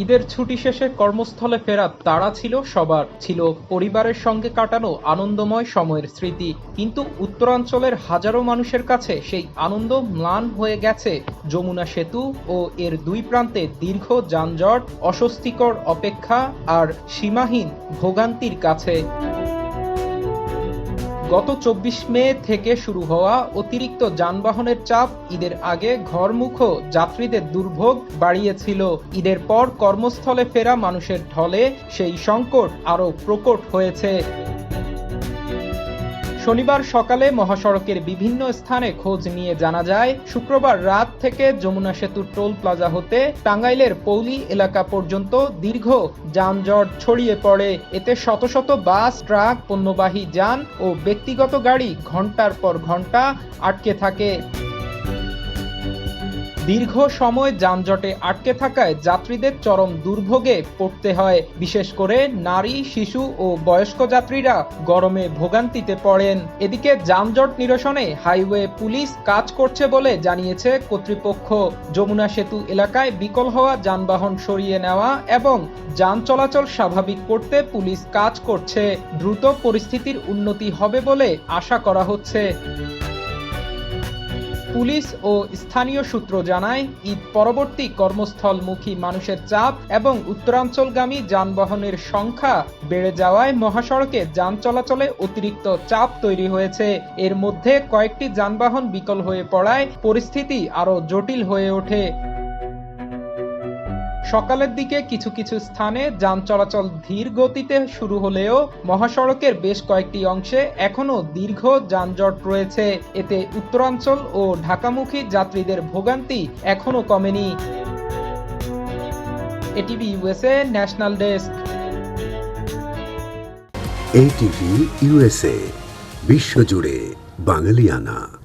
ঈদের ছুটি শেষে কর্মস্থলে ফেরার তাড়া ছিল সবার, ছিল পরিবারের সঙ্গে কাটানো আনন্দময় সময়ের স্মৃতি। কিন্তু উত্তরাঞ্চলের হাজারো মানুষের কাছে সেই আনন্দ ম্লান হয়ে গেছে যমুনা সেতু ও এর দুই প্রান্তে দীর্ঘ যানজট, অস্বস্তিকর অপেক্ষা আর সীমাহীন ভোগান্তির কাছে। গত ২৪ মে থেকে শুরু হওয়া অতিরিক্ত যানবাহনের চাপ ঈদের আগে ঘরমুখো যাত্রীদের দুর্ভোগ বাড়িয়েছিল। ঈদের পর কর্মস্থলে ফেরা মানুষের ঢলে সেই সংকট আরও প্রকট হয়েছে। শনিবার সকালে মহাসড়কের বিভিন্ন স্থানে খোঁজ নিয়ে জানা যায়, শুক্রবার রাত থেকে যমুনা সেতুর টোল প্লাজা হতে টাঙ্গাইলের পৌলি এলাকা পর্যন্ত দীর্ঘ যানজট ছড়িয়ে পড়ে। এতে শত শত বাস, ট্রাক, পণ্যবাহী যান ও ব্যক্তিগত গাড়ি ঘন্টার পর ঘন্টা আটকে থাকে। দীর্ঘ সময় যানজটে আটকে থাকায় যাত্রীদের চরম দুর্ভোগে পড়তে হয়। বিশেষ করে নারী, শিশু ও বয়স্ক যাত্রীরা গরমে ভোগান্তিতে পড়েন। এদিকে যানজট নিরসনে হাইওয়ে পুলিশ কাজ করছে বলে জানিয়েছে কর্তৃপক্ষ। যমুনা সেতু এলাকায় বিকল হওয়া যানবাহন সরিয়ে নেওয়া এবং যান চলাচল স্বাভাবিক করতে পুলিশ কাজ করছে। দ্রুত পরিস্থিতির উন্নতি হবে বলে আশা করা হচ্ছে। পুলিশ ও স্থানীয় সূত্র জানায়, ঈদ পরবর্তী কর্মস্থলমুখী মানুষের চাপ এবং উত্তরাঞ্চলগামী যানবাহনের সংখ্যা বেড়ে যাওয়ায় মহাসড়কে যান চলাচলে অতিরিক্ত চাপ তৈরি হয়েছে। এর মধ্যে কয়েকটি যানবাহন বিকল হয়ে পড়ায় পরিস্থিতি আরও জটিল হয়ে ওঠে। সকালের দিকে কিছু কিছু স্থানে যান চলাচল ধীর গতিতে শুরু হলেও মহাসড়কের বেশ কয়েকটি অংশে এখনও দীর্ঘ যানজট রয়েছে। এতে উত্তরাঞ্চল ও ঢাকামুখী যাত্রীদের ভোগান্তি এখনও কমেনি। ATV USA national desk. ATV USA, বিশ্বজুড়ে বাঙালিয়ানা।